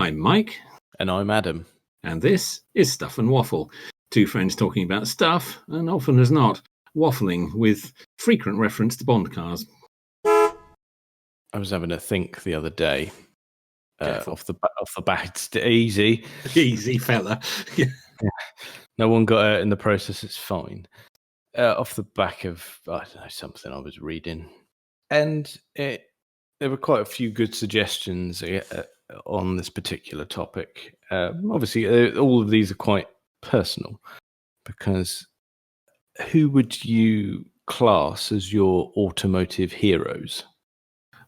I'm Mike. And I'm Adam. And this is Stuff and Waffle. Two friends talking about stuff, and often as not, waffling with frequent reference to Bond cars. I was having a think the other day. Off the back, it's easy. Easy, fella. Yeah. No one got hurt in the process, it's fine. Off the back of, I don't know, something I was reading. And there were quite a few good suggestions on this particular topic. Obviously, all of these are quite personal, because who would you class as your automotive heroes?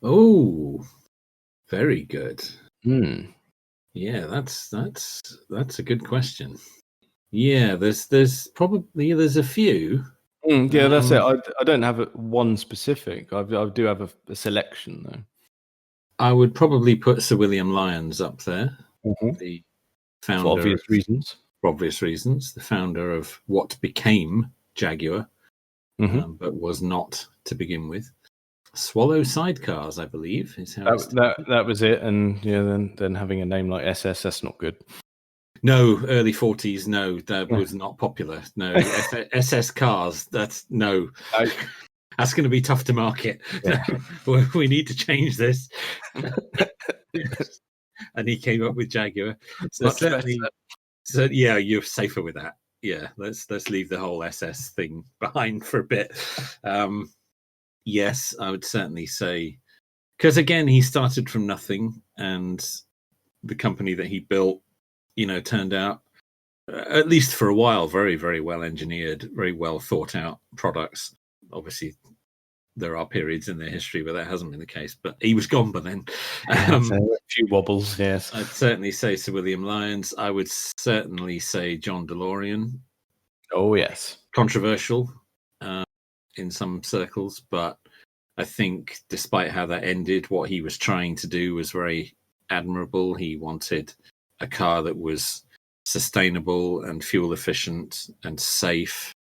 Oh, very good. Yeah, that's a good question. Yeah, there's probably a few. Yeah, that's it. I don't have one specific. I do have a selection, though. I would probably put Sir William Lyons up there, the founder, for obvious reasons. For obvious reasons, the founder of what became Jaguar, but was not to begin with. Swallow sidecars, I believe, is how that was it. And yeah, then having a name like SS, that's not good. No, early 40s, no, that was not popular. No, SS cars, that's no. That's going to be tough to market. Yeah. No, we need to change this. And he came up with Jaguar. So much certainly, better. So yeah, you're safer with that. Yeah, let's leave the whole SS thing behind for a bit. Yes, I would certainly say, because again, he started from nothing, and the company that he built, turned out, at least for a while, very, very well engineered, very well thought out products. Obviously, there are periods in their history where that hasn't been the case, but he was gone by then. A few wobbles, yes. I'd certainly say Sir William Lyons. I would certainly say John DeLorean. Oh, yes. Controversial in some circles, but I think despite how that ended, what he was trying to do was very admirable. He wanted a car that was sustainable and fuel efficient and safe,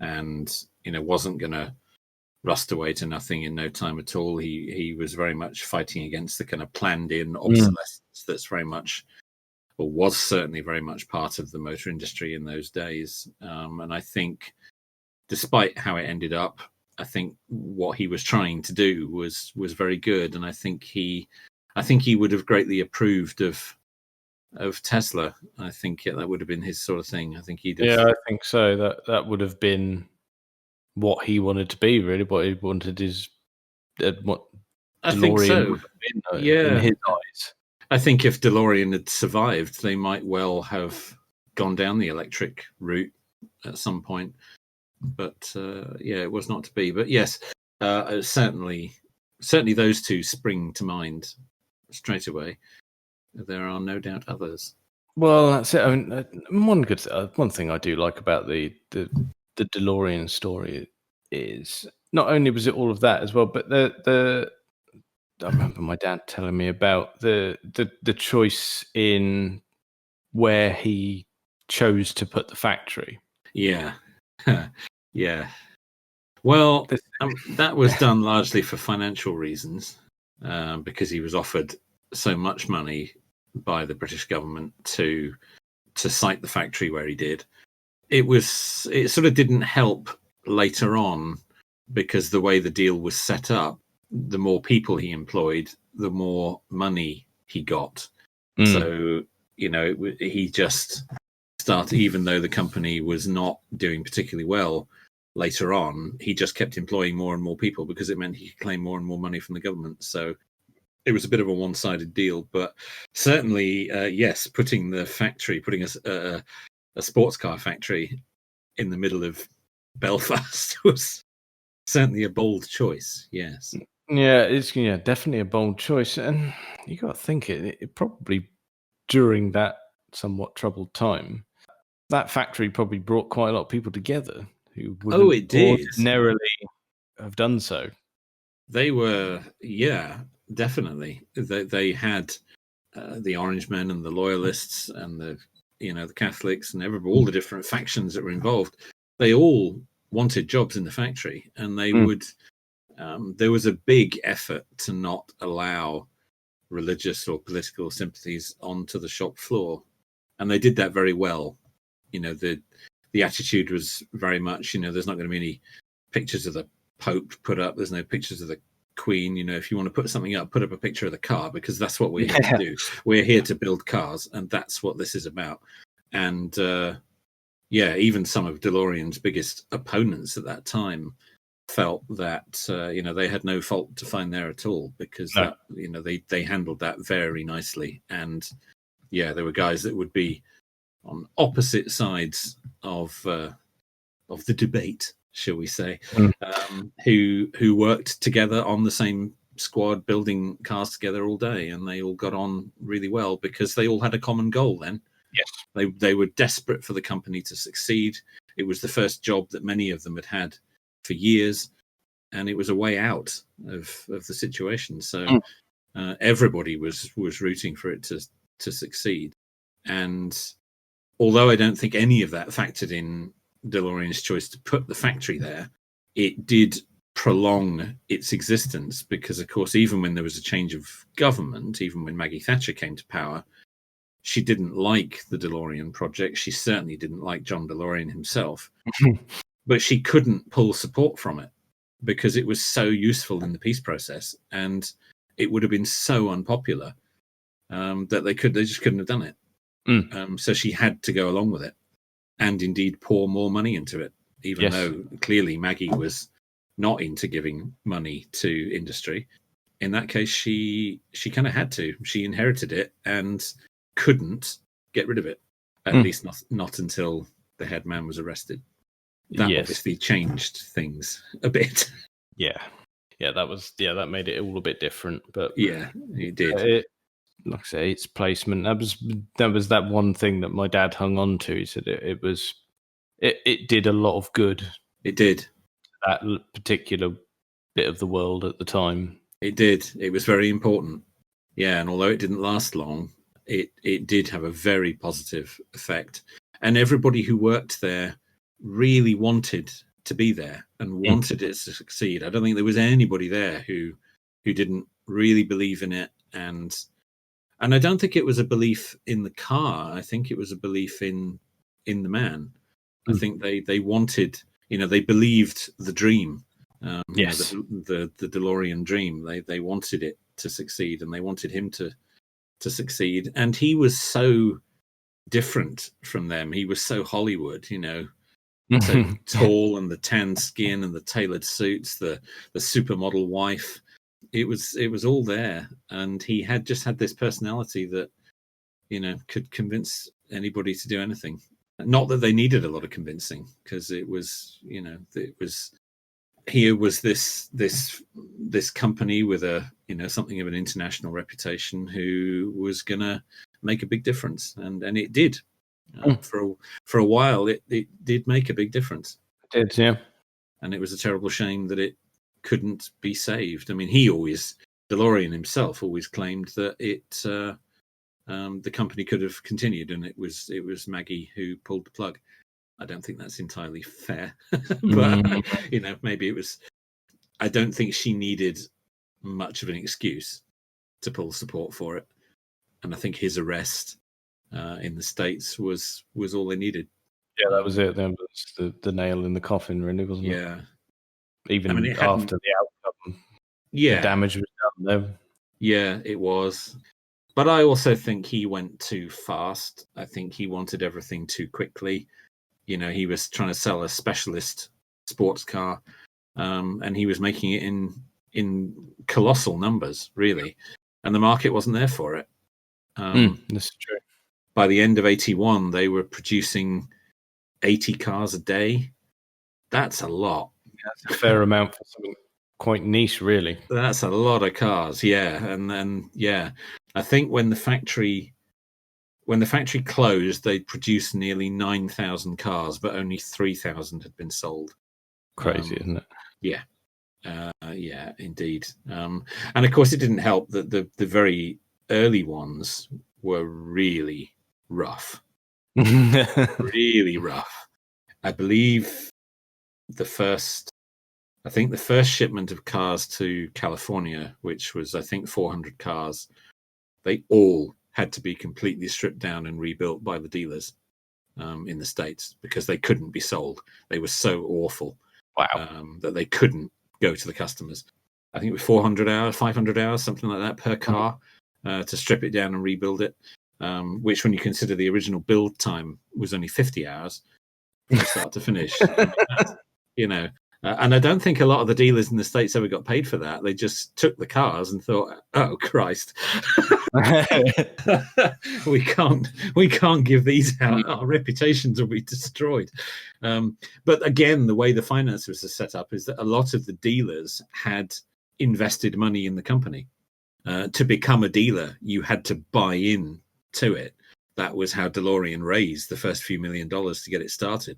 and wasn't going to rust away to nothing in no time at all. He was very much fighting against the kind of planned in obsolescence that's very much, or was certainly very much, part of the motor industry in those days. And I think despite how it ended up, I think what he was trying to do was very good. And I think he would have greatly approved of Tesla. I think that would have been his sort of thing. I think he'd have... Yeah, I think so. That would have been what he wanted to be, really. What he wanted is what I DeLorean think so. would have been, in his eyes. I think if DeLorean had survived, they might well have gone down the electric route at some point. But it was not to be. But yes, certainly those two spring to mind straight away. There are no doubt others. Well, that's it. I mean, one thing I do like about the DeLorean story is not only was it all of that as well, but I remember my dad telling me about the choice in where he chose to put the factory. Yeah. Yeah. Well, that was done largely for financial reasons, because he was offered so much money by the British government to site the factory where he did. It sort of didn't help later on, because the way the deal was set up, the more people he employed, the more money he got. So, he just started, even though the company was not doing particularly well later on, he just kept employing more and more people, because it meant he could claim more and more money from the government. So it was a bit of a one-sided deal. But certainly, yes, putting a sports car factory in the middle of Belfast was certainly a bold choice. Yes. Yeah, it's definitely a bold choice, and you got to think it probably, during that somewhat troubled time, that factory probably brought quite a lot of people together who wouldn't ordinarily have done so. They were, definitely. They had the Orangemen and the Loyalists and the Catholics and all the different factions that were involved. They all wanted jobs in the factory, and they would. There was a big effort to not allow religious or political sympathies onto the shop floor, and they did that very well. The attitude was very much, there's not going to be any pictures of the Pope put up. There's no pictures of the Queen. If you want to put something up, put up a picture of the car, because that's what we're here to do. We're here to build cars, and that's what this is about. And even some of DeLorean's biggest opponents at that time felt that they had no fault to find there at all, because that they handled that very nicely. And there were guys that would be on opposite sides of the debate, shall we say, who worked together on the same squad, building cars together all day, and they all got on really well because they all had a common goal then. Yes. They were desperate for the company to succeed. It was the first job that many of them had had for years, and it was a way out of the situation. So everybody was rooting for it to succeed. And although I don't think any of that factored in DeLorean's choice to put the factory there, it did prolong its existence, because, of course, even when there was a change of government, even when Maggie Thatcher came to power, she didn't like the DeLorean project. She certainly didn't like John DeLorean himself, but she couldn't pull support from it because it was so useful in the peace process, and it would have been so unpopular that they just couldn't have done it. So she had to go along with it, and indeed pour more money into it, even though clearly Maggie was not into giving money to industry. In that case, she kind of had to. She inherited it and couldn't get rid of it, at least not until the head man was arrested. That obviously changed things a bit. That made it all a bit different. But it did. Like I say, its placement, that was that one thing that my dad hung on to. He said it did a lot of good. It did. That particular bit of the world at the time. It did. It was very important. Yeah, and although it didn't last long, it did have a very positive effect. And everybody who worked there really wanted to be there and wanted it to succeed. I don't think there was anybody there who didn't really believe in it. And I don't think it was a belief in the car. I think it was a belief in the man. I think they wanted, they believed the dream. The DeLorean dream. They wanted it to succeed, and they wanted him to succeed. And he was so different from them. He was so Hollywood, so tall, and the tan skin and the tailored suits, the supermodel wife. It was all there, and he had this personality that could convince anybody to do anything. Not that they needed a lot of convincing, because it was here was this company with a something of an international reputation who was gonna make a big difference, and it did. For a while, it did make a big difference. It did, yeah. And it was a terrible shame that it couldn't be saved. I mean, DeLorean himself always claimed that the company could have continued, and it was Maggie who pulled the plug. I don't think that's entirely fair, but maybe it was. I don't think she needed much of an excuse to pull support for it, and I think his arrest in the States was all they needed. Yeah, that was it. That was the nail in the coffin, really, wasn't it? Yeah. Even after the outcome, the damage was done, though. Yeah, it was. But I also think he went too fast. I think he wanted everything too quickly. He was trying to sell a specialist sports car, and he was making it in colossal numbers, really. And the market wasn't there for it. That's true. By the end of 81, they were producing 80 cars a day. That's a lot. That's a fair amount for something quite niche, really. That's a lot of cars, yeah. And then, I think when the factory closed, they produced nearly 9,000 cars, but only 3,000 had been sold. Crazy, isn't it? Yeah. Yeah, indeed. And of course, it didn't help that the very early ones were really rough. Really rough. I believe the first shipment of cars to California, which was, I think, 400 cars, They all had to be completely stripped down and rebuilt by the dealers in the States because they couldn't be sold. They were so awful that they couldn't go to the customers. I think it was 400 hours, 500 hours, something like that per car to strip it down and rebuild it, which when you consider the original build time was only 50 hours from start to finish. You know, and I don't think a lot of the dealers in the States ever got paid for that. They just took the cars and thought, oh, Christ, we can't give these out. Our reputations will be destroyed. But again, the way the finances are set up is that a lot of the dealers had invested money in the company. To become a dealer, you had to buy in to it. That was how DeLorean raised the first few $1 million to get it started.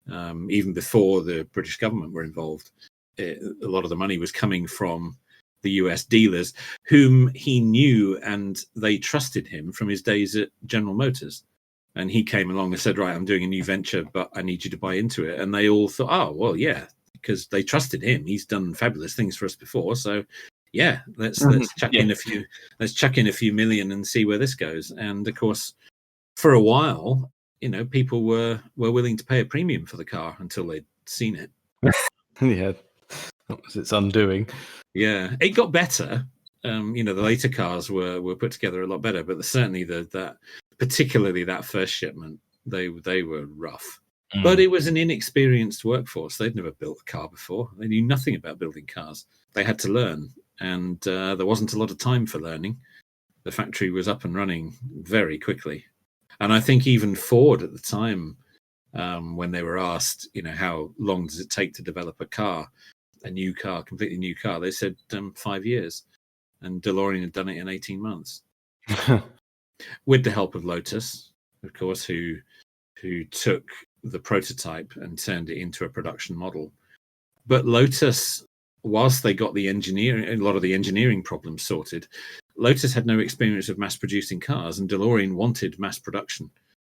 Even before the British government were involved, a lot of the money was coming from the US dealers whom he knew, and they trusted him from his days at General Motors. And he came along and said, right, I'm doing a new venture, but I need you to buy into it. And they all thought, oh, well, yeah, because they trusted him. He's done fabulous things for us before. So yeah, let's chuck in a few million and see where this goes. And of course, for a while, you know, people were willing to pay a premium for the car until they'd seen it. Yeah, that was its undoing. Yeah, it got better. You know, the later cars were put together a lot better, but certainly particularly that first shipment, they were rough. But it was an inexperienced workforce. They'd never built a car before. They knew nothing about building cars. They had to learn, and there wasn't a lot of time for learning. The factory was up and running very quickly. And I think even Ford at the time, when they were asked, you know, how long does it take to develop a car, completely new car, they said 5 years. And DeLorean had done it in 18 months. With the help of Lotus, of course, who took the prototype and turned it into a production model. But Lotus, whilst they got a lot of the engineering problems sorted, Lotus had no experience of mass producing cars, and DeLorean wanted mass production.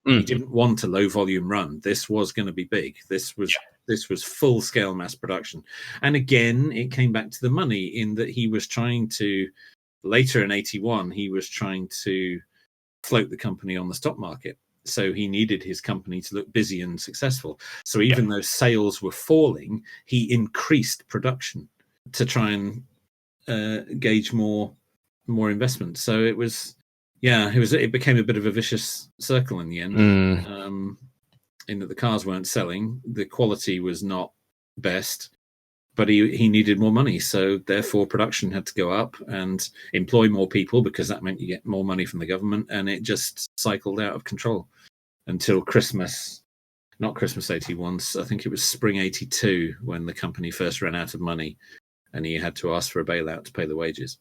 He didn't want a low volume run. This was going to be big. This was full scale mass production. And again, it came back to the money in that he was trying to, later in 81, he was trying to float the company on the stock market. So he needed his company to look busy and successful. So even though sales were falling, he increased production to try and gauge more investment. So it became a bit of a vicious circle in the end. In that the cars weren't selling, the quality was not best, but he needed more money. So therefore production had to go up and employ more people, because that meant you get more money from the government, and it just cycled out of control until not Christmas 81, I think it was spring 82 when the company first ran out of money and he had to ask for a bailout to pay the wages.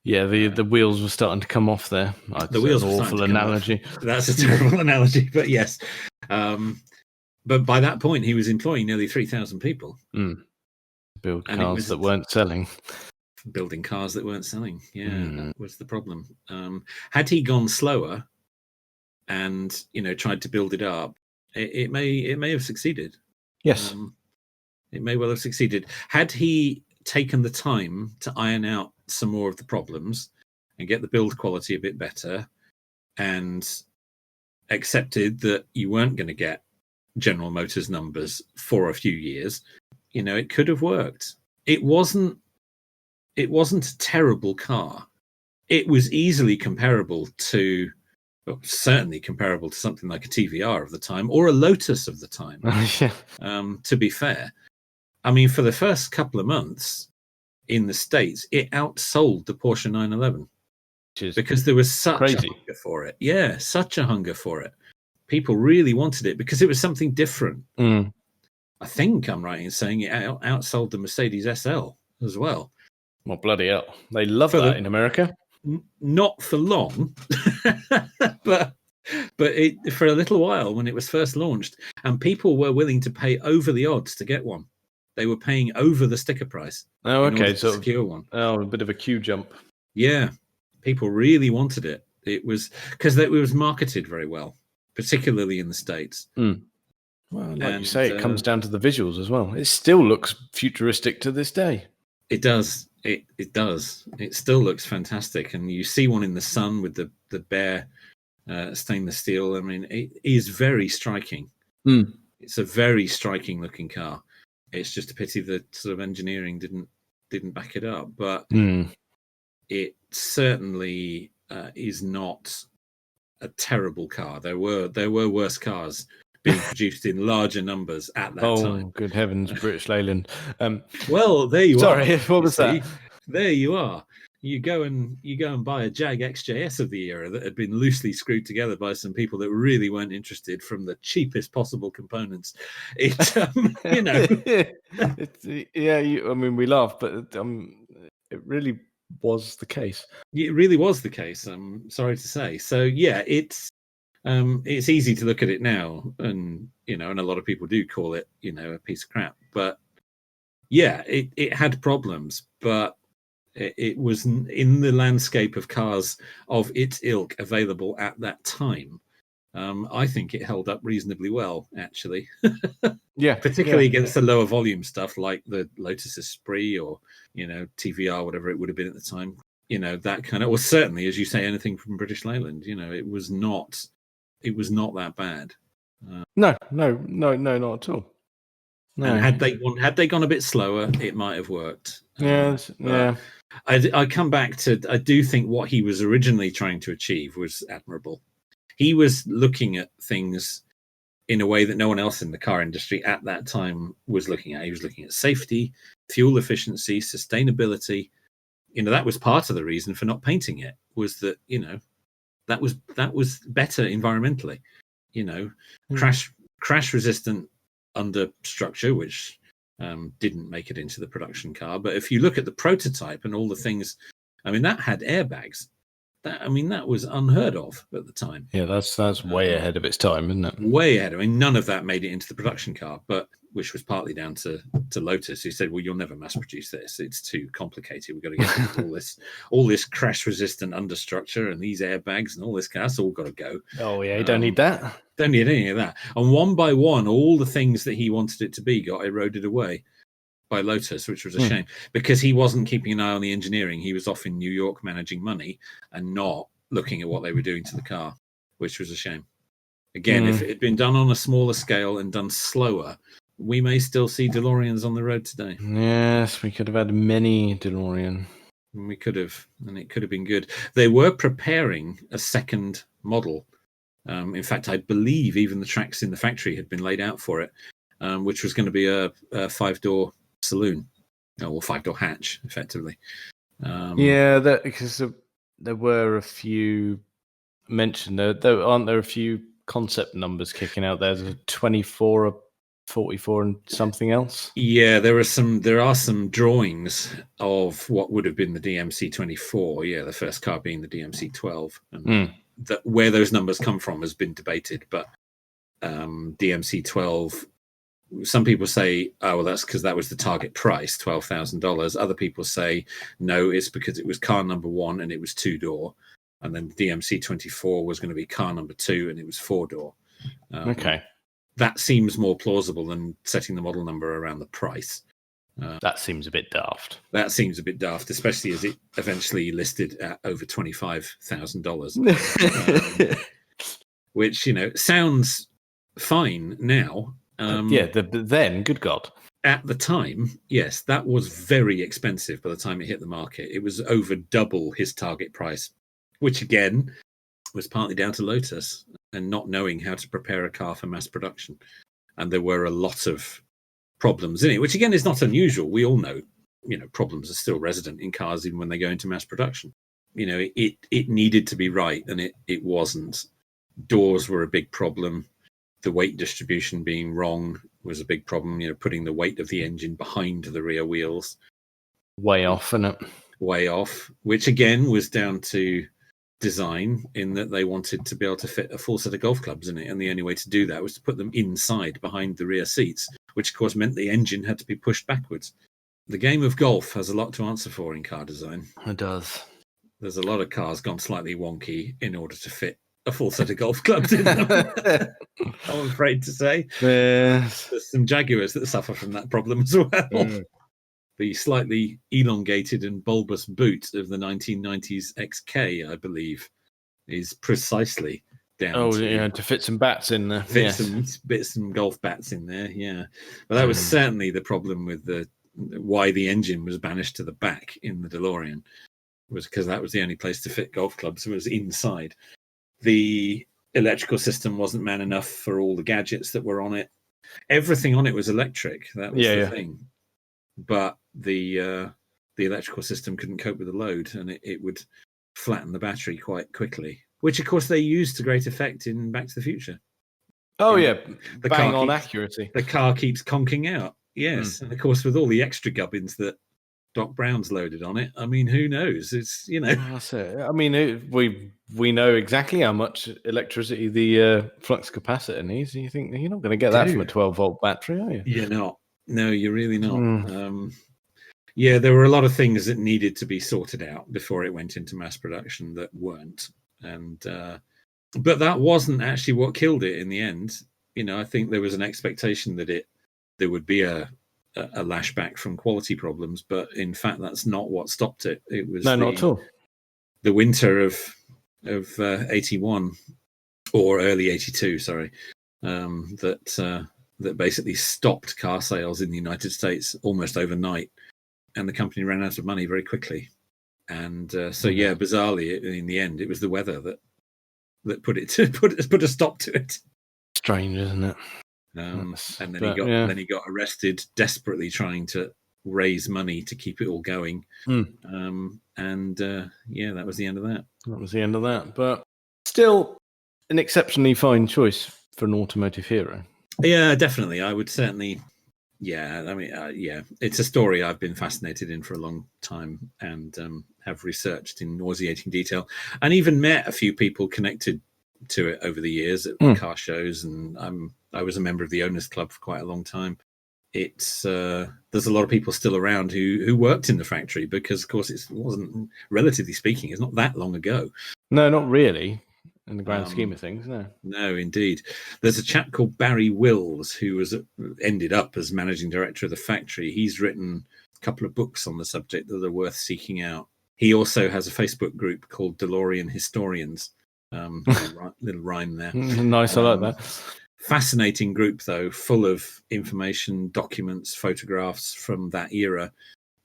Yeah, the wheels were starting to come off there. The wheels were awful analogy. That's a terrible analogy, but yes. But by that point, he was employing nearly 3,000 people. Build cars that weren't selling. Building cars that weren't selling. Yeah, that was the problem. Had he gone slower and, you know, tried to build it up, it may have succeeded. Yes. It may well have succeeded. Had he taken the time to iron out some more of the problems and get the build quality a bit better, and accepted that you weren't going to get General Motors numbers for a few years, you know, it could have worked. It wasn't a terrible car. It was easily comparable to, well, certainly comparable to something like a TVR of the time or a Lotus of the time. To be fair, I mean, for the first couple of months in the States, it outsold the Porsche 911 because there was such a hunger for it. Yeah, such a hunger for it. People really wanted it because it was something different. I think I'm right in saying it outsold the Mercedes SL as well. Well, bloody hell. They love that in America. Not for long, but it, for a little while when it was first launched, and people were willing to pay over the odds to get one. They were paying over the sticker price. Oh, okay. So secure one. Oh, a bit of a queue jump. Yeah, people really wanted it. It was because it was marketed very well, particularly in the States. Well, like you say, it comes down to the visuals as well. It still looks futuristic to this day. It does. It does. It still looks fantastic, and you see one in the sun with the bare stainless steel. I mean, it is very striking. It's a very striking looking car. It's just a pity that sort of engineering didn't back it up, but it certainly is not a terrible car. There were worse cars being produced in larger numbers at that time. Oh, good heavens, British Leyland. Well, there you are. Sorry, what was that? There you are. You go and buy a Jag XJS of the era that had been loosely screwed together by some people that really weren't interested from the cheapest possible components. It, you know, I mean, we laugh, but it really was the case. It really was the case. I'm sorry to say. So yeah, it's easy to look at it now, and and a lot of people do call it, a piece of crap. But yeah, it had problems, but it was in the landscape of cars of its ilk available at that time. I think it held up reasonably well, actually. Yeah, particularly against the lower volume stuff like the Lotus Esprit or TVR, whatever it would have been at the time. That kind of, or certainly, as you say, anything from British Leyland. It was not that bad. No, not at all. No. And had they gone a bit slower, it might have worked. Yeah. I come back to, I do think what he was originally trying to achieve was admirable. He was looking at things in a way that no one else in the car industry at that time was looking at. He was looking at safety, fuel efficiency, sustainability. That was part of the reason for not painting it, was that, that was better environmentally. Crash resistant understructure, which didn't make it into the production car. But if you look at the prototype and all the things, that had airbags. That was unheard of at the time. Yeah, that's way ahead of its time, isn't it? Way ahead. None of that made it into the production car, but which was partly down to Lotus, who said, "Well, you'll never mass produce this. It's too complicated. We've got to get all this crash resistant understructure and these airbags and all this car. That's all got to go." Oh yeah, you don't need that. Don't need any of that. And one by one, all the things that he wanted it to be got eroded away by Lotus, which was a shame, because he wasn't keeping an eye on the engineering. He was off in New York managing money and not looking at what they were doing to the car, which was a shame. Again, if it had been done on a smaller scale and done slower, we may still see DeLoreans on the road today. Yes, we could have had many DeLorean. We could have, and it could have been good. They were preparing a second model. In fact, I believe even the tracks in the factory had been laid out for it, which was going to be a 5-door saloon, or 5-door hatch, effectively. Because there were a few mentioned. There aren't there a few concept numbers kicking out there? There's a 24, a 44, and something else. Yeah, there are some drawings of what would have been the DMC-24. Yeah, the first car being the DMC-12, and where those numbers come from has been debated. But DMC-12. Some people say, oh, well, that's because that was the target price, $12,000. Other people say, no, it's because it was car number 1 and it was 2-door. And then the DMC-24 was going to be car number 2 and it was 4-door. Okay. That seems more plausible than setting the model number around the price. That seems a bit daft. That seems a bit daft, especially as it eventually listed at over $25,000. Which, sounds fine now. Then, good God. At the time, yes, that was very expensive by the time it hit the market. It was over double his target price, which again was partly down to Lotus and not knowing how to prepare a car for mass production. And there were a lot of problems in it, which again is not unusual. We all know, problems are still resident in cars even when they go into mass production. It needed to be right, and it wasn't. Doors were a big problem. The weight distribution being wrong was a big problem. Putting the weight of the engine behind the rear wheels. Way off, isn't it? Way off, which again was down to design, in that they wanted to be able to fit a full set of golf clubs in it. And the only way to do that was to put them inside behind the rear seats, which of course meant the engine had to be pushed backwards. The game of golf has a lot to answer for in car design. It does. There's a lot of cars gone slightly wonky in order to fit a full set of golf clubs in them. I'm afraid to say. Yes. There's some Jaguars that suffer from that problem as well. the slightly elongated and bulbous boot of the 1990s XK, I believe, is precisely down to fit some bats in there. Fit some golf bats in there, yeah. But that was certainly the problem with why the engine was banished to the back in the DeLorean, was because that was the only place to fit golf clubs. It was inside. The electrical system wasn't man enough for all the gadgets that were on it. Everything on it was electric. That was the thing. But the electrical system couldn't cope with the load, and it would flatten the battery quite quickly, which of course they used to great effect in Back to the Future. Oh, the bang on accuracy. The car keeps conking out. Yes. And of course, with all the extra gubbins that Doc Brown's loaded on it, I mean, who knows? It's, That's it. I mean, we know exactly how much electricity the flux capacitor needs. You think you're not going to get that from a 12-volt battery, are you? You're not. No, you're really not. There were a lot of things that needed to be sorted out before it went into mass production that weren't. And but that wasn't actually what killed it in the end. I think there was an expectation that there would be a lashback from quality problems, but in fact, that's not what stopped it. It was not at all. The winter of 81 or early 82, sorry, that basically stopped car sales in the United States almost overnight, and the company ran out of money very quickly. And bizarrely, in the end, it was the weather that put a stop to it. Strange, isn't it? And then he got arrested, desperately trying to raise money to keep it all going. That was the end of that. That was the end of that. But still, an exceptionally fine choice for an automotive hero. Yeah, definitely. I would certainly. Yeah, I mean, it's a story I've been fascinated in for a long time, and have researched in nauseating detail, and even met a few people connected to it over the years at car shows, and I was a member of the Owners Club for quite a long time. It's there's a lot of people still around who worked in the factory, because of course it wasn't, relatively speaking, it's not that long ago. No, not really, in the grand scheme of things. No, indeed. There's a chap called Barry Wills who ended up as managing director of the factory. He's written a couple of books on the subject that are worth seeking out. He also has a Facebook group called DeLorean Historians. Little rhyme there. Nice, I like that. Fascinating group, though, full of information, documents, photographs from that era.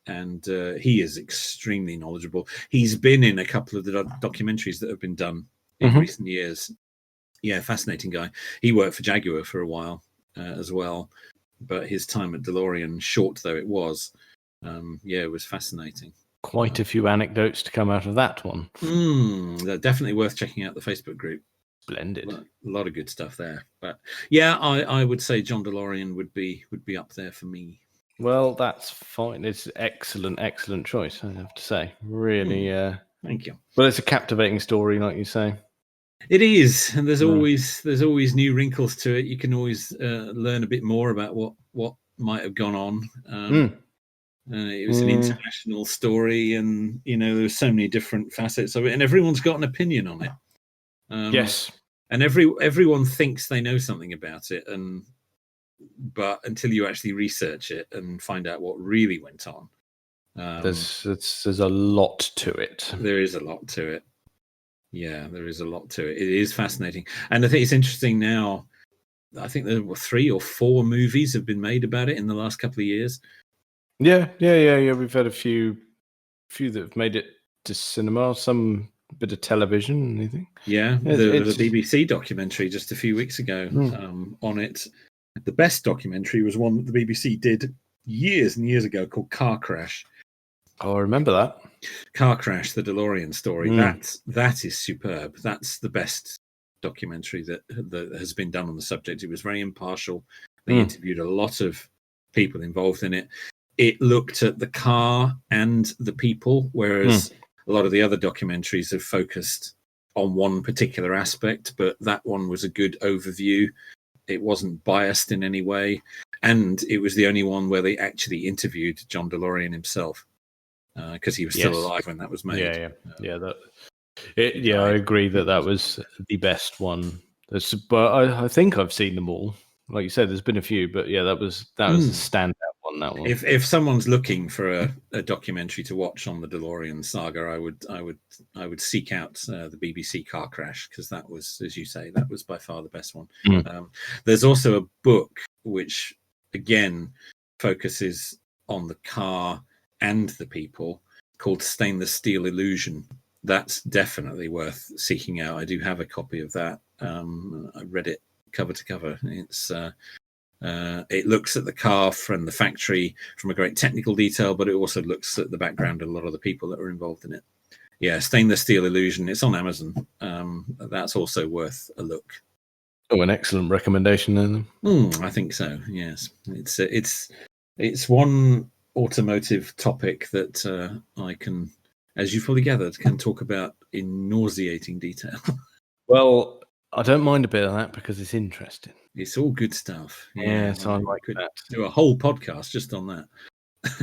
And he is extremely knowledgeable. He's been in a couple of the documentaries that have been done in recent years. Yeah, fascinating guy. He worked for Jaguar for a while as well. But his time at DeLorean, short though it was, it was fascinating. Quite a few anecdotes to come out of that one. They're definitely worth checking out the Facebook group. Splendid. A lot of good stuff there. But yeah, I would say John DeLorean would be up there for me. Well, that's fine. It's excellent choice, I have to say. Really. Thank you. Well, it's a captivating story, like you say. It is, and there's always new wrinkles to it. You can always learn a bit more about what might have gone on. It was an international story, and there were so many different facets of it, and everyone's got an opinion on it. Yes, and everyone thinks they know something about it, but until you actually research it and find out what really went on, there's a lot to it. There is a lot to it. Yeah, there is a lot to it. It is fascinating, and I think it's interesting now. I think there were 3 or 4 movies have been made about it in the last couple of years. Yeah. We've had a few that have made it to cinema, some bit of television, anything. Yeah, the BBC documentary just a few weeks ago on it. The best documentary was one that the BBC did years and years ago called Car Crash. Oh, I remember that. Car Crash, the DeLorean story. That is superb. That's the best documentary that has been done on the subject. It was very impartial. They interviewed a lot of people involved in it. It looked at the car and the people, whereas a lot of the other documentaries have focused on one particular aspect, but that one was a good overview. It wasn't biased in any way, and it was the only one where they actually interviewed John DeLorean himself, because he was still alive when that was made. I agree that was the best one. But I think I've seen them all. Like you said, there's been a few, but yeah, that was a standout one. That one. If someone's looking for a documentary to watch on the DeLorean saga, I would seek out the BBC Car Crash, because that was, as you say, that was by far the best one. There's also a book which again focuses on the car and the people, called Stainless Steel Illusion. That's definitely worth seeking out. I do have a copy of that. I read it cover to cover. It looks at the car from the factory from a great technical detail, but it also looks at the background of a lot of the people that were involved in it. Yeah, Stainless Steel Illusion. It's on Amazon. That's also worth a look. Oh, an excellent recommendation then. I think so. Yes, it's one automotive topic that I can, as you've probably gathered, can talk about in nauseating detail. Well, I don't mind a bit of that because it's interesting. It's all good stuff. Yeah, so I like that. Do a whole podcast just on that.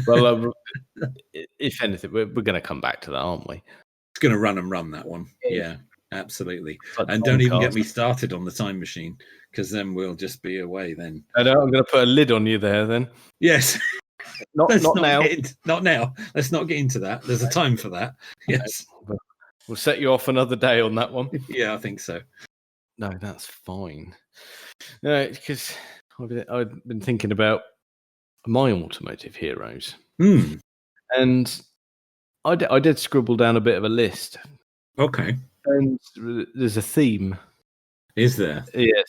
Well, if anything, we're going to come back to that, aren't we? It's going to run that one. Yeah, absolutely. And don't even get me started on the time machine, because then we'll just be away then. I know, I'm going to put a lid on you there then. Yes. Not now. Not now. Let's not get into that. There's a time for that. Yes. We'll set you off another day on that one. Yeah, I think so. No, that's fine. No, because I've been thinking about my automotive heroes. And I did scribble down a bit of a list. Okay. And there's a theme. Is there? Yes.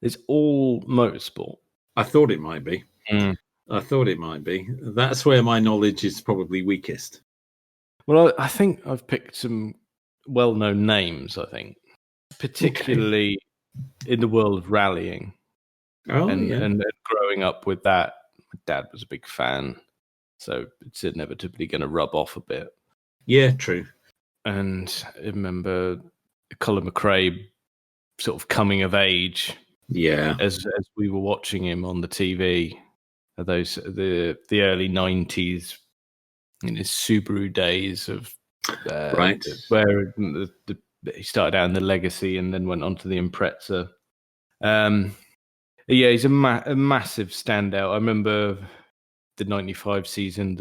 It's all motorsport. I thought it might be. I thought it might be. That's where my knowledge is probably weakest. Well, I think I've picked some well-known names, I think. Particularly in the world of rallying. And growing up with that, my dad was a big fan, so it's inevitably going to rub off a bit. Yeah, true. And I remember Colin McRae sort of coming of age. Yeah, as we were watching him on the TV, the early 90s, in his Subaru days of right, where he started out in the Legacy and then went on to the Impreza. Yeah, he's a massive standout. I remember the 95 season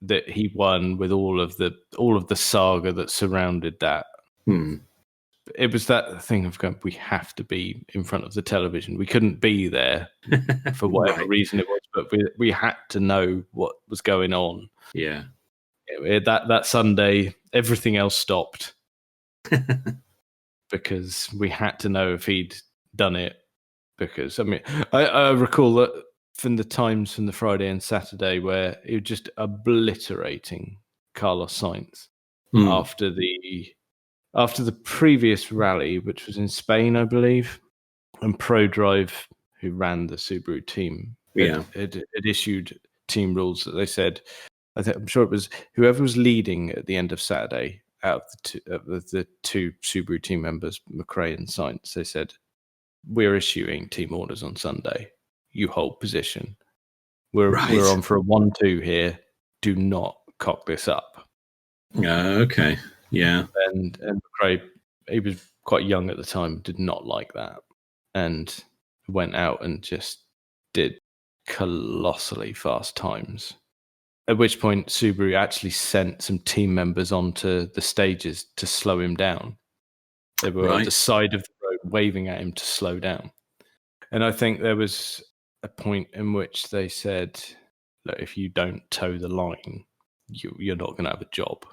that he won with all of the saga that surrounded that. It was that thing of going, we have to be in front of the television. We couldn't be there for whatever reason it was, but we had to know what was going on. Yeah. That Sunday, everything else stopped because we had to know if he'd done it. Because, I mean, I recall that from the times from the Friday and Saturday where he was just obliterating Carlos Sainz after the previous rally, which was in Spain, I believe, and ProDrive, who ran the Subaru team, had issued team rules that they said, I'm sure it was whoever was leading at the end of Saturday out of the two Subaru team members, McRae and Sainz, they said, we're issuing team orders on Sunday. You hold position. We're on for a 1-2 here. Do not cock this up. Okay. Yeah. And McRae, he was quite young at the time, did not like that, and went out and just did colossally fast times. At which point, Subaru actually sent some team members onto the stages to slow him down. They were on the side of the road waving at him to slow down. And I think there was a point in which they said, look, if you don't toe the line, you're not going to have a job.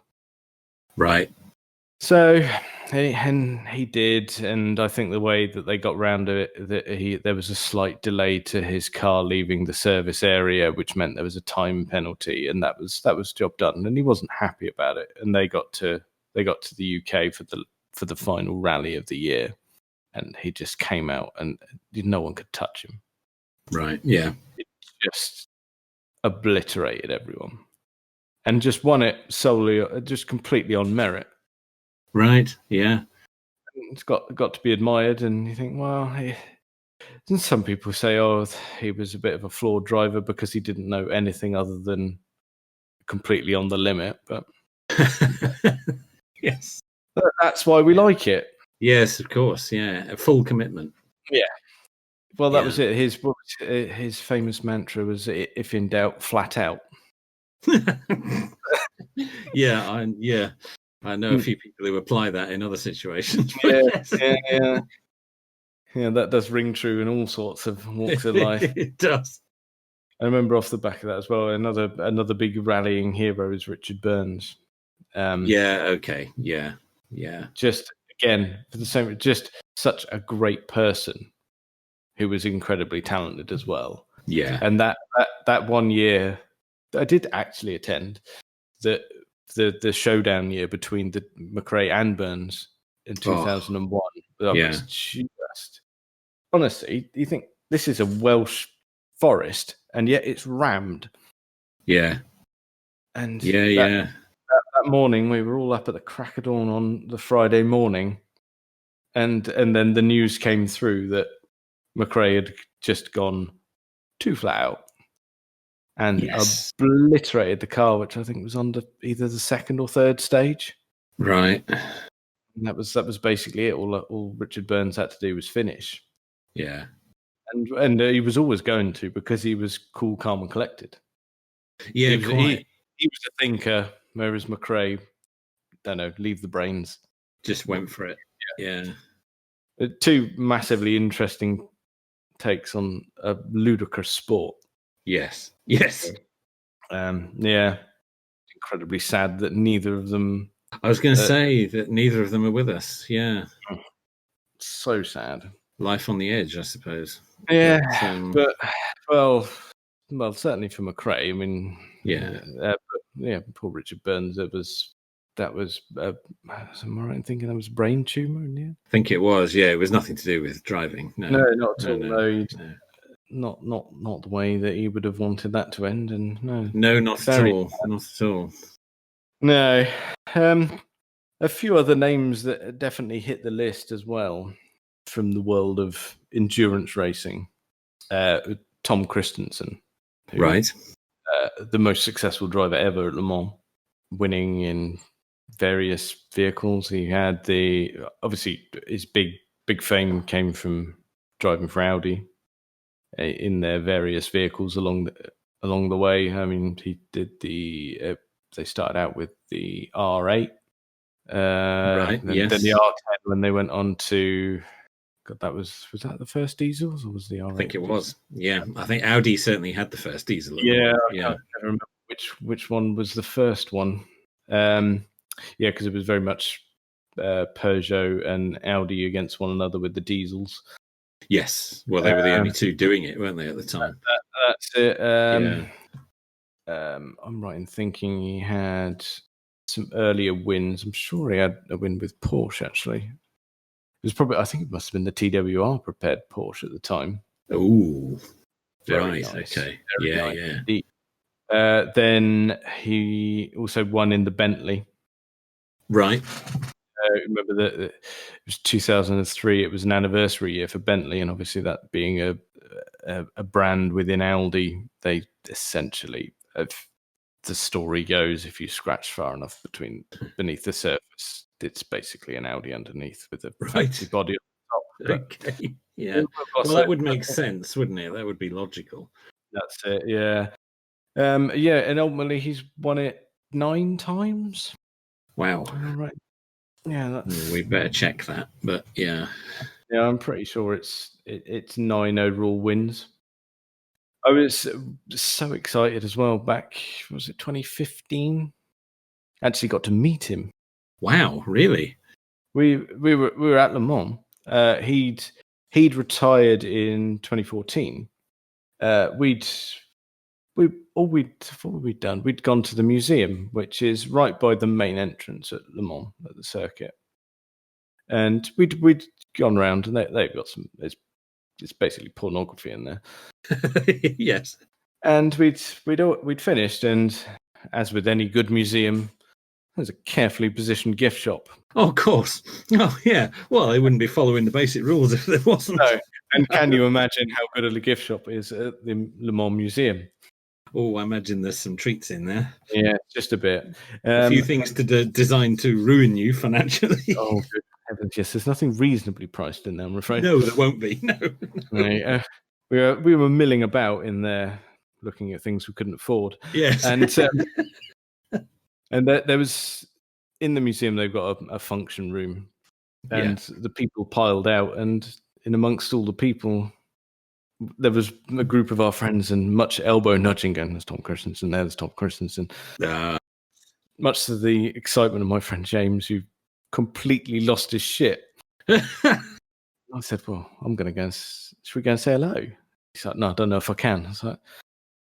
Right. So he did, and I think the way that they got round it, there was a slight delay to his car leaving the service area, which meant there was a time penalty, and that was job done. And he wasn't happy about it. And they got to the UK for the final rally of the year, and he just came out, and no one could touch him. Right. Yeah. It just obliterated everyone, and just won it solely, just completely on merit. Right. Yeah. It's got to be admired, and you think, well, and some people say, oh, he was a bit of a flawed driver because he didn't know anything other than completely on the limit. But yes, that's why we like it. Yes, of course. Yeah, a full commitment. Yeah, Well, that was it. His famous mantra was, "If in doubt, flat out." I know a few people who apply that in other situations. Yeah. That does ring true in all sorts of walks of life. It does. I remember off the back of that as well. Another big rallying hero is Richard Burns. Okay. Just again for the same, just such a great person who was incredibly talented as well. Yeah. And that 1 year, I did actually attend the showdown year between the McRae and Burns in 2001. That was just, honestly, you think this is a Welsh forest, and yet it's rammed. Yeah. And that morning, we were all up at the crack of dawn on the Friday morning, and then the news came through that McRae had just gone too flat out and obliterated the car, which I think was under either the second or third stage. Right. And that was basically it. All Richard Burns had to do was finish. Yeah. And he was always going to, because he was cool, calm, and collected. Yeah, he was a thinker, whereas McRae, don't know, leave the brains. Just went for it. Yeah. Two massively interesting takes on a ludicrous sport. Yes. Incredibly sad that neither of them. I was going to say that neither of them are with us. Yeah. So sad. Life on the edge, I suppose. Yeah, but certainly for McRae. I mean, poor Richard Burns. That was. Am I right in thinking that was brain tumor in the end? I think it was. Yeah, it was nothing to do with driving. No, not at all. No. Not the way that he would have wanted that to end. And no, not at all. Not at all. No. A few other names that definitely hit the list as well from the world of endurance racing. Tom Christensen, right? The most successful driver ever at Le Mans, winning in various vehicles. He had obviously his big fame came from driving for Audi in their various vehicles along the way. I mean, he did they started out with the R8, right? Then the R10 when they went on to. God, was that the first diesels, or was the R8? I think it was. Yeah, I think Audi certainly had the first diesel. I can't remember which one was the first one. Because it was very much Peugeot and Audi against one another with the diesels. Yes, well, they were the only two doing it, weren't they, at the time? That's it. I'm right in thinking he had some earlier wins. I'm sure he had a win with Porsche, actually. It was probably, I think it must have been the TWR prepared Porsche at the time. Oh, right. Nice. Okay. Very nice. Then he also won in the Bentley. Right. Remember that it was 2003. It was an anniversary year for Bentley, and obviously that being a brand within Audi, they essentially, the story goes, if you scratch far enough beneath the surface, it's basically an Audi underneath with a fancy body on top. Okay. Yeah. Well, that would make sense, wouldn't it? That would be logical. That's it. Yeah. And ultimately he's won it 9 times. Wow. All right. Yeah, we better check that. But yeah, I'm pretty sure it's 9 overall wins. I was so excited as well. Back, was it 2015? Actually, got to meet him. Wow, really? We were at Le Mans. He'd retired in 2014. What had we done? We'd gone to the museum, which is right by the main entrance at Le Mans at the circuit, and we'd gone around, and they've got some. It's basically pornography in there. Yes. And we'd finished, and as with any good museum, there's a carefully positioned gift shop. Oh, of course. Oh, yeah. Well, they wouldn't be following the basic rules if there wasn't. No. And can you imagine how good a gift shop is at the Le Mans Museum? Oh, I imagine there's some treats in there. Yeah, just a bit. A few things designed to ruin you financially. Oh, good heavens, yes. There's nothing reasonably priced in there, I'm afraid. No, there won't be. No. No, we were milling about in there, looking at things we couldn't afford. Yes. And there was in the museum they've got a function room, and the people piled out, and in amongst all the people, there was a group of our friends, and much elbow nudging going, there's Tom Christensen, there's Tom Christensen. Much to the excitement of my friend James, who completely lost his shit. I said, well, I'm going to go, should we go and say hello? He's like, no, I don't know if I can. I was like,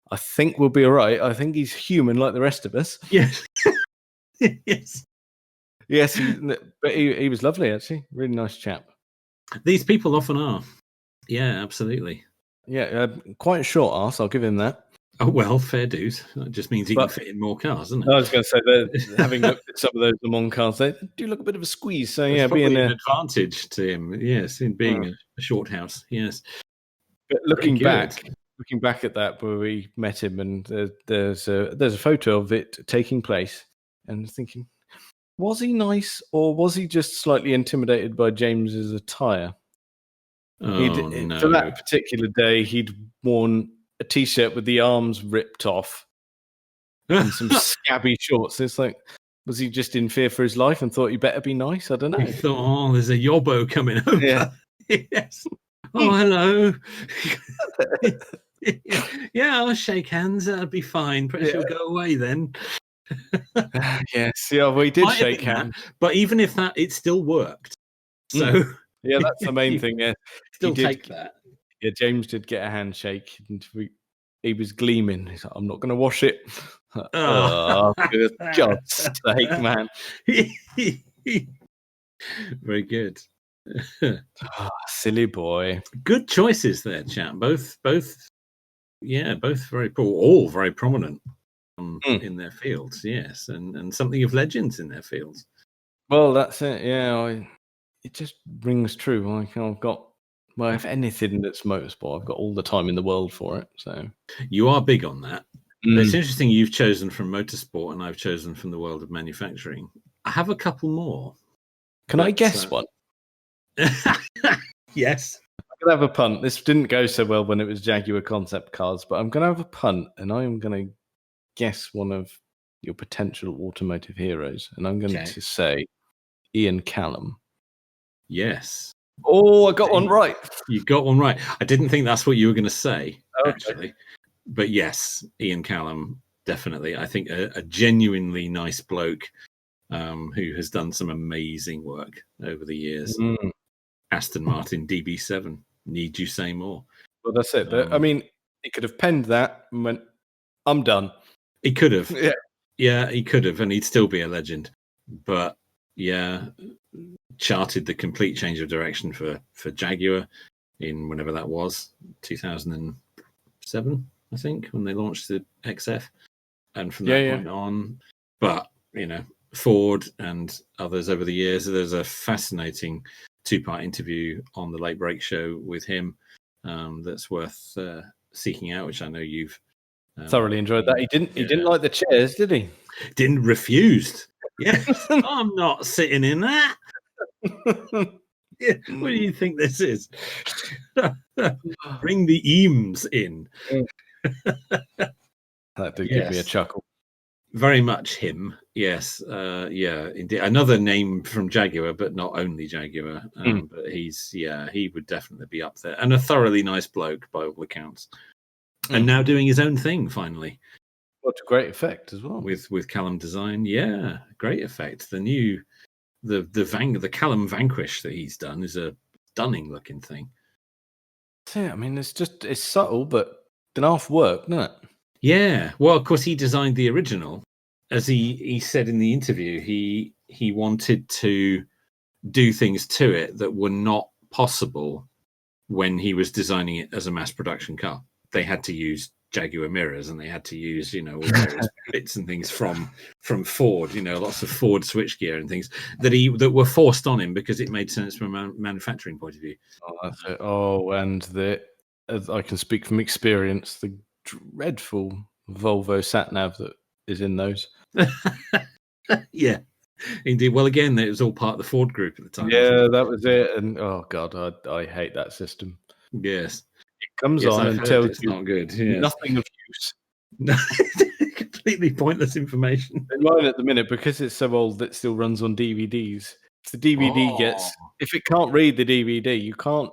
I think we'll be all right. I think he's human like the rest of us. Yes. Yes. Yes, but he was lovely, actually. Really nice chap. These people often are. Yeah, absolutely. Yeah, quite a short arse, I'll give him that. Oh, well, fair dues. That just means he can fit in more cars, doesn't it? I was going to say, that having looked at some of those Le Mans cars, they do look a bit of a squeeze. So, It's yeah, probably being an advantage to him, yes, in being a short house, yes. But looking back at that, where we met him, and there's a photo of it taking place, and thinking, was he nice, or was he just slightly intimidated by James's attire? Oh, no. For that particular day, he'd worn a T-shirt with the arms ripped off and some scabby shorts. It's like, was he just in fear for his life and thought he better be nice? I don't know. He thought, oh, there's a yobbo coming over. Yeah. Yes. Oh, hello. Yeah, I'll shake hands. That'll be fine. Perhaps you'll go away then. Yes, yeah, we did shake hands. But even if it still worked. So yeah, that's the main thing. Yeah, still take that. Yeah, James did get a handshake, and he was gleaming. He's like, I'm not going to wash it. Oh, for God's sake, man. Very good. Silly boy. Good choices there, chap. Both very all very prominent in their fields, yes, and something of legends in their fields. Well, that's it. Yeah, it just rings true. I've got, well, if anything that's motorsport, I've got all the time in the world for it. So you are big on that. But it's interesting you've chosen from motorsport and I've chosen from the world of manufacturing. I have a couple more. Can I guess one? Yes. I'm going to have a punt. This didn't go so well when it was Jaguar concept cars, but I'm going to have a punt, and I am going to guess one of your potential automotive heroes, and I'm going to say Ian Callum. Yes. Oh, I got one right. You got one right. I didn't think that's what you were going to say, actually. But yes, Ian Callum, definitely. I think a genuinely nice bloke who has done some amazing work over the years. Aston Martin DB7. Need you say more? Well, that's it. I mean, he could have penned that and went, I'm done. He could have. Yeah. Yeah, he could have, and he'd still be a legend. But yeah, charted the complete change of direction for Jaguar in whenever that was, 2007, I think, when they launched the XF. And from that point on, but, Ford and others over the years, there's a fascinating 2-part interview on the Late Break Show with him that's worth seeking out, which I know you've thoroughly enjoyed that. He didn't like the chairs, did he? Refused. Yeah, I'm not sitting in that. Yeah, what do you think this is? Bring the Eames in. That did give me a chuckle. Very much him, yes. Indeed. Another name from Jaguar, but not only Jaguar. But he would definitely be up there. And a thoroughly nice bloke by all accounts. And now doing his own thing, finally. What a great effect as well. With Callum Design, yeah, great effect. The new, the Callum Vanquish that he's done is a stunning looking thing. Yeah, I mean, it's subtle, but enough work, isn't it? Yeah, well, of course, he designed the original. As he said in the interview, he wanted to do things to it that were not possible when he was designing it as a mass production car. They had to use Jaguar mirrors, and they had to use, all various bits and things from Ford, lots of Ford switchgear and things that were forced on him because it made sense from a manufacturing point of view. Oh, that's it. Oh, and I can speak from experience, the dreadful Volvo sat nav that is in those. Yeah. Indeed. Well, again, it was all part of the Ford Group at the time. Yeah, that was it. And oh god, I hate that system. Yes. It comes Yes, on I've and heard tells it's you not good. Yes. nothing of use. No, completely pointless information. In mine at the minute, because it's so old, it still runs on DVDs. If the DVD if it can't read the DVD, you can't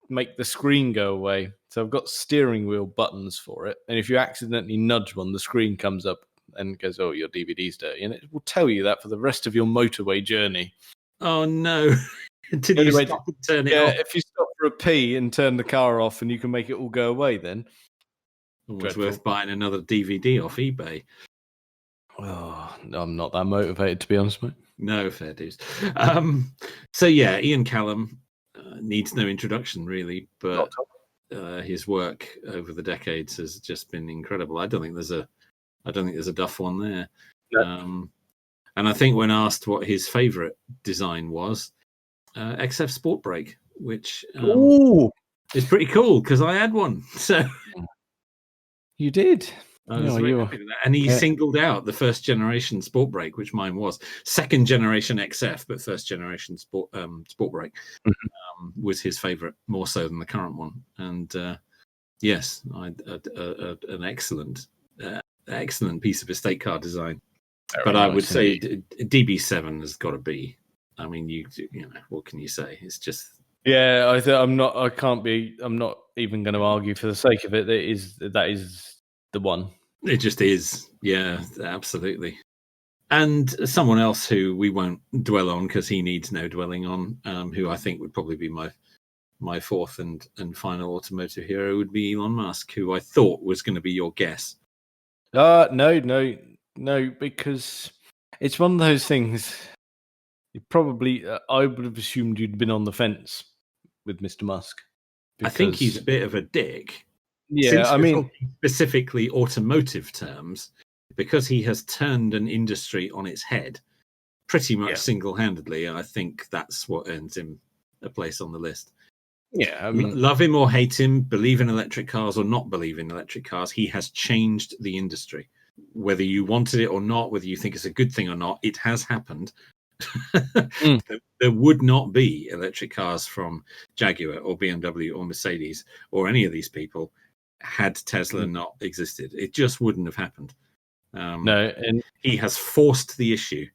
make the screen go away. So I've got steering wheel buttons for it, and if you accidentally nudge one, the screen comes up and goes, "Oh, your DVD's dirty," and it will tell you that for the rest of your motorway journey. Oh no! Until you Anyway, stop and turn it off. if you stop for a pee and turn the car off, and you can make it all go away, then Almost worth buying another DVD off eBay. Oh, I'm not that motivated, to be honest, mate. No, fair dues. So yeah, Ian Callum needs no introduction, really, but his work over the decades has just been incredible. I don't think there's a duff one there. No. And I think when asked what his favourite design was, XF Sport Brake, which is pretty cool because I had one. So you did. I was very happy with that. And he singled out the first generation Sport Brake, which mine was. Second generation XF, but first generation Sport Brake was his favourite, more so than the current one. And yes, an excellent piece of estate car design. But I would say DB7 has got to be. I mean, you know, what can you say? It's just. Yeah, I'm not even going to argue for the sake of it. That is the one. It just is. Yeah, absolutely. And someone else who we won't dwell on because he needs no dwelling on, who I think would probably be my fourth and final automotive hero would be Elon Musk, who I thought was going to be your guess. No, because it's one of those things. I would have assumed you'd been on the fence with Mr. Musk. I think he's a bit of a dick. Yeah, since I mean, specifically automotive terms, because he has turned an industry on its head pretty much single-handedly. I think that's what earns him a place on the list. Yeah, I mean, love him or hate him, believe in electric cars or not believe in electric cars, he has changed the industry. Whether you wanted it or not, whether you think it's a good thing or not, it has happened. There would not be electric cars from Jaguar or BMW or Mercedes or any of these people had Tesla not existed. It just wouldn't have happened. No, and he has forced the issue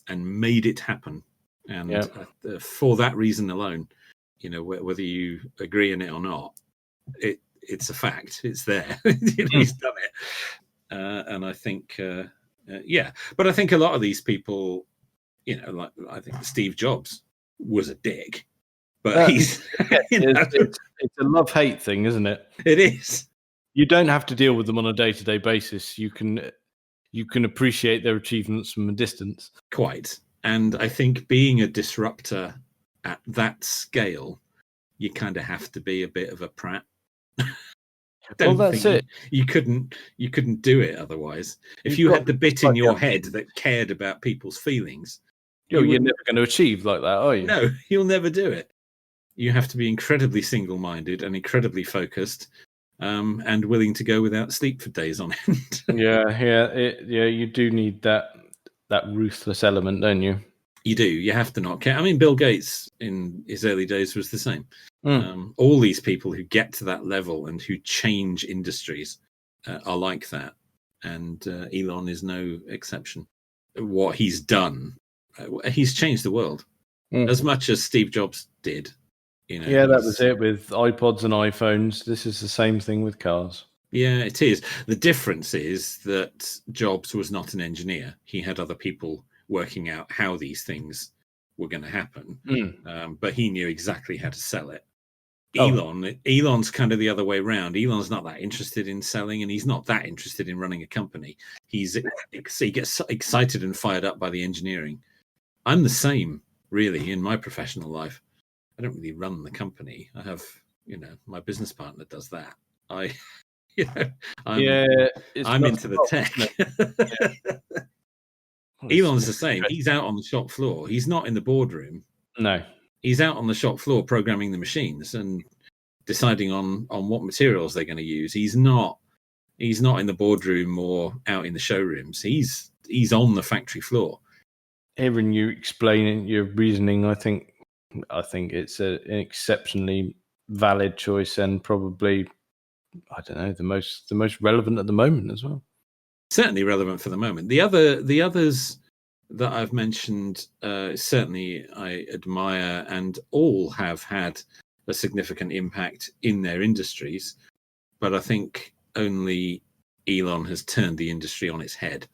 and made it happen. And for that reason alone, you know, whether you agree in it or not, it's a fact. It's there. He's done it. And I think, but I think a lot of these people, you know, like I think Steve Jobs was a dick, but he's it's a love-hate thing, isn't it? It is. You don't have to deal with them on a day-to-day basis. You can appreciate their achievements from a distance. Quite. And I think being a disruptor at that scale, you kind of have to be a bit of a prat. Well, that's it. You couldn't do it otherwise. If you had the bit in your head that cared about people's feelings, you're never going to achieve like that, are you? No, you'll never do it. You have to be incredibly single-minded and incredibly focused, and willing to go without sleep for days on end. You do need that ruthless element, don't you? You do. You have to not care. I mean, Bill Gates in his early days was the same. All these people who get to that level and who change industries are like that. And Elon is no exception. What he's done, he's changed the world as much as Steve Jobs did. You know, yeah, that was it with iPods and iPhones. This is the same thing with cars. Yeah, it is. The difference is that Jobs was not an engineer. He had other people working out how these things were going to happen. But he knew exactly how to sell it. Elon's kind of the other way around. Elon's not that interested in selling, and he's not that interested in running a company. He gets excited and fired up by the engineering. I'm the same, really, in my professional life. I don't really run the company. I have, my business partner does that. I'm into the tech. Elon's the same. He's out on the shop floor. He's not in the boardroom. No. He's out on the shop floor programming the machines and deciding on what materials they're going to use. He's not in the boardroom or out in the showrooms. He's on the factory floor. hearing you explaining your reasoning, I think it's an exceptionally valid choice and probably, I don't know, the most relevant at the moment as well. Certainly relevant for the moment. The others that I've mentioned, certainly I admire, and all have had a significant impact in their industries. But I think only Elon has turned the industry on its head.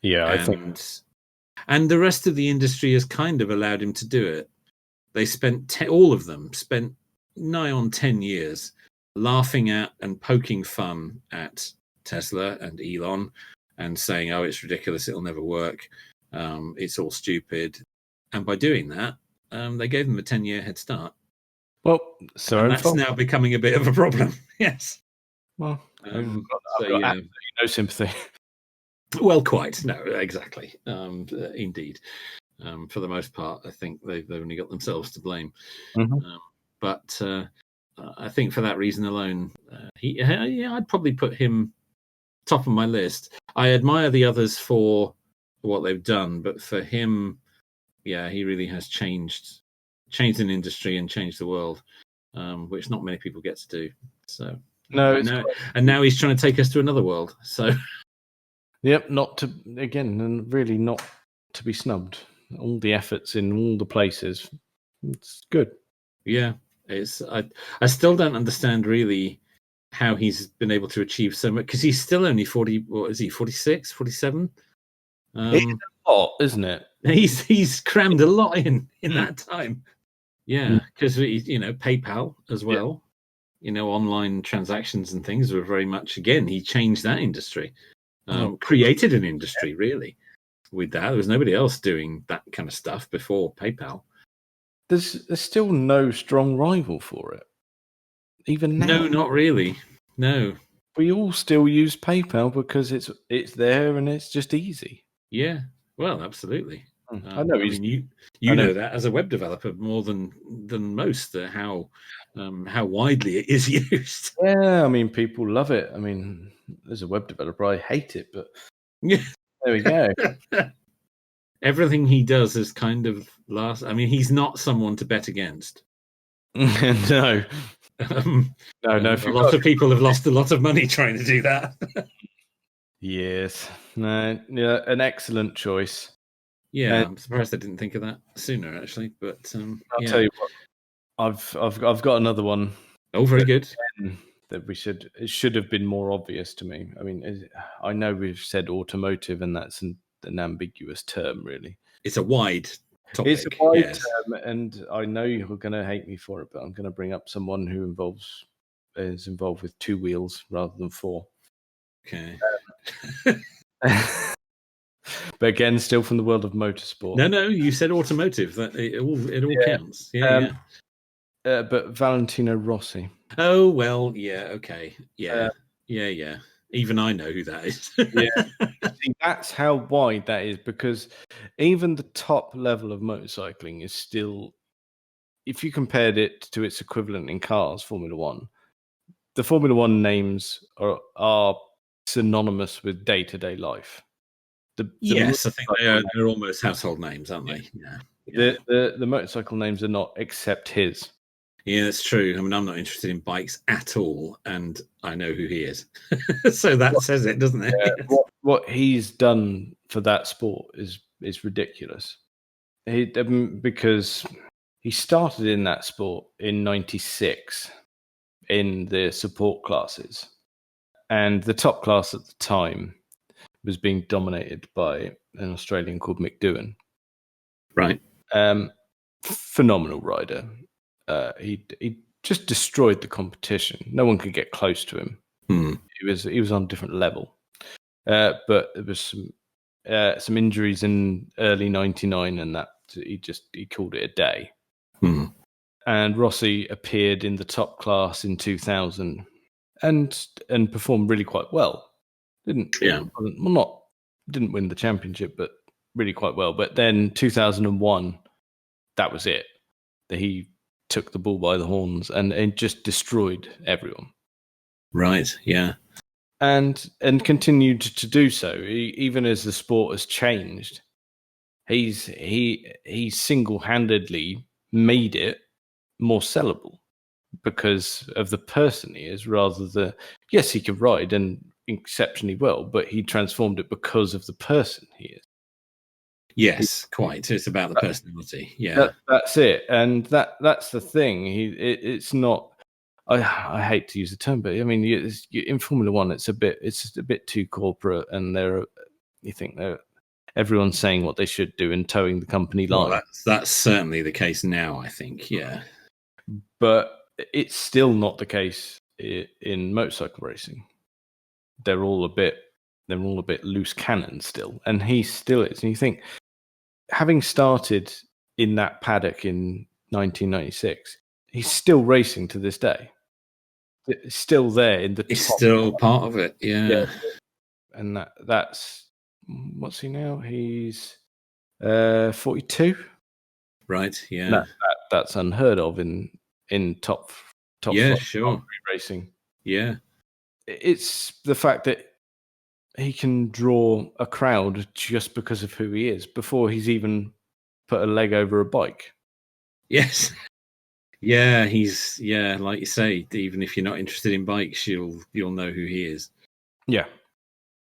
Yeah, I think. And the rest of the industry has kind of allowed him to do it. They all of them spent nigh on 10 years laughing at and poking fun at Tesla and Elon and saying, oh, it's ridiculous, it'll never work, it's all stupid. And by doing that, they gave them a 10-year head start. Well, so and that's now becoming a bit of a problem. Yes. Well, I've got absolutely no sympathy. Well, quite. No, exactly. Indeed. For the most part, I think they've only got themselves to blame. Mm-hmm. But I think for that reason alone, I'd probably put him top of my list. I admire the others for what they've done, but for him, yeah, he really has changed an industry and changed the world, which not many people get to do. So no, and now he's trying to take us to another world. So yep, not to be snubbed. All the efforts in all the places, it's good. Yeah, I still don't understand really how he's been able to achieve so much, because he's still only 40. What is he? 46, 47? It's a lot, isn't it? He's crammed a lot in that time. Yeah, because PayPal as well. Yeah. Online transactions and things were very much, again, he changed that industry, created an industry really with that. There was nobody else doing that kind of stuff before PayPal. There's still no strong rival for it, even now. No, not really. No, we all still use PayPal because it's there and it's just easy. Yeah, well, absolutely. I know. You know that as a web developer more than most, how widely it is used. Yeah, I mean, people love it. I mean, as a web developer, I hate it, but there we go. Everything he does is kind of I mean, he's not someone to bet against. No. No. A lot of people have lost a lot of money trying to do that. Yes. No. Yeah, an excellent choice. Yeah, I'm surprised I didn't think of that sooner, actually. But I'll tell you what, I've got another one. Oh, very good. That it should have been more obvious to me. I mean, I know we've said automotive, and that's an ambiguous term, really. It's a wide topic. It's a wide term, and I know you're going to hate me for it, but I'm going to bring up someone who is involved with 2 wheels rather than 4. Okay. But again, still from the world of motorsport. No, you said automotive. That it all counts. Yeah. But Valentino Rossi. Oh well, yeah, okay, yeah. Even I know who that is. Yeah, see, that's how wide that is, because even the top level of motorcycling is still, if you compared it to its equivalent in cars, Formula One, the Formula One names are synonymous with day-to-day life. Yes, I think they're almost household names, aren't they? Yeah. The motorcycle names are not, except his. Yeah, that's true. I mean, I'm not interested in bikes at all, and I know who he is. So that says it, doesn't it? Yeah, what he's done for that sport is ridiculous. Because he started in that sport in '96 in the support classes, and the top class at the time was being dominated by an Australian called Mick Doohan. Right. Phenomenal rider. He just destroyed the competition. No one could get close to him. He was on a different level. But there was some injuries in early '99, and that he called it a day. And Rossi appeared in the top class in 2000 and performed really quite well. Didn't win the championship, but really quite well. But then 2001, that was it. He took the bull by the horns and just destroyed everyone. Right, yeah. And continued to do so, even as the sport has changed. he single-handedly made it more sellable because of the person he is, rather than yes, he can ride and exceptionally well, but he transformed it because of the person he is. Yes, quite. It's about the personality. Yeah. That's it, and that's the thing. It's not. I hate to use the term, but I mean, in Formula One, it's a bit too corporate, and you think everyone's saying what they should do and towing the company line. Well, that's certainly the case now, I think. Yeah, but it's still not the case in motorcycle racing. They're all a bit loose cannon still, and he still is. And you think, having started in that paddock in 1996, he's still racing to this day. It's still there in the it's top. still part of it. Yeah. And that's what's he now? He's 42. Right. Yeah. That's unheard of in top yeah, flight sure. racing. Yeah. It's the fact that he can draw a crowd just because of who he is before he's even put a leg over a bike. Yes. Yeah, he's like you say, even if you're not interested in bikes, you'll know who he is. Yeah.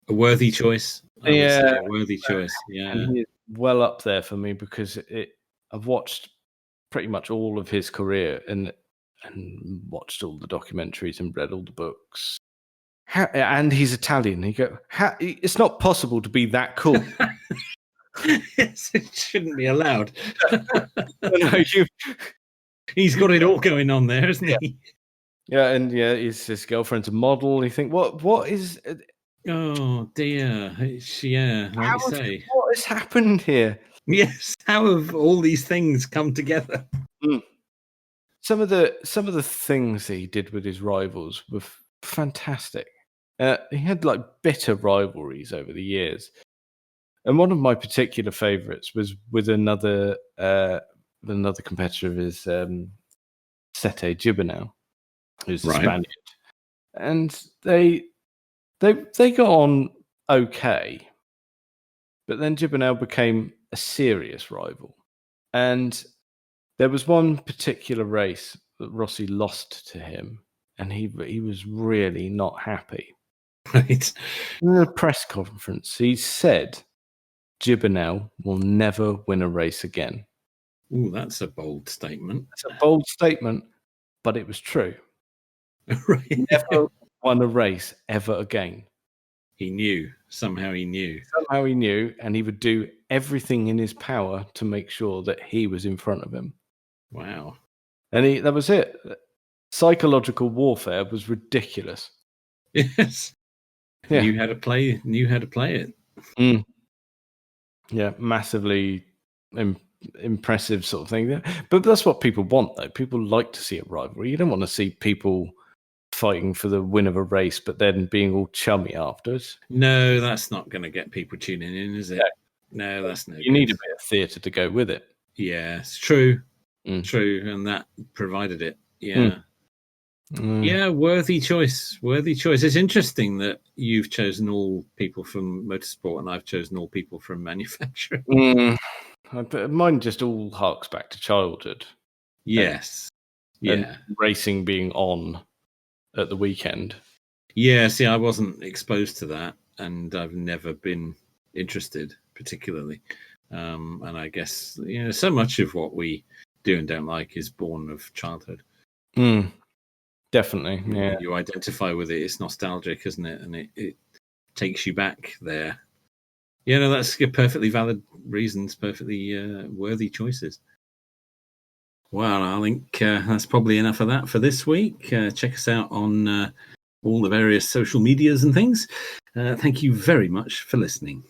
A worthy choice. I would say a worthy choice. Yeah. And he is well up there for me because I've watched pretty much all of his career and watched all the documentaries and read all the books. And he's Italian. It's not possible to be that cool. Yes, it shouldn't be allowed. No, he's got it all going on there, hasn't he? Yeah, and his girlfriend's a model. You think, what is? Oh dear, like you say, what has happened here? Yes, how have all these things come together? Some of the things he did with his rivals were fantastic. He had like bitter rivalries over the years, and one of my particular favourites was with another competitor of his, Sete Gibernau, who's a Spaniard, and they got on okay, but then Gibernau became a serious rival, and there was one particular race that Rossi lost to him, and he was really not happy. Right. In a press conference, he said, "Gibernau will never win a race again." Ooh, that's a bold statement. It's a bold statement, but it was true. Right. Never won a race ever again. He knew. Somehow he knew. And he would do everything in his power to make sure that he was in front of him. Wow. And that was it. Psychological warfare was ridiculous. Yes. Yeah. Knew how to play it. Yeah, massively impressive sort of thing. But that's what people want, though. People like to see a rivalry. You don't want to see people fighting for the win of a race, but then being all chummy afterwards. No, that's not going to get people tuning in, is it? No, that's no. You need a bit of theatre to go with it. Yeah, it's true. True, and that provided it. Yeah. Yeah, worthy choice. It's interesting that you've chosen all people from motorsport and I've chosen all people from manufacturing. Mine just all harks back to childhood. Yes. And racing being on at the weekend. Yeah, see, I wasn't exposed to that, and I've never been interested particularly. And I guess so much of what we do and don't like is born of childhood. Definitely, yeah. You identify with it. It's nostalgic, isn't it? And it takes you back there. Yeah, no, that's perfectly valid reasons, perfectly worthy choices. Well, I think that's probably enough of that for this week. Check us out on all the various social medias and things. Thank you very much for listening.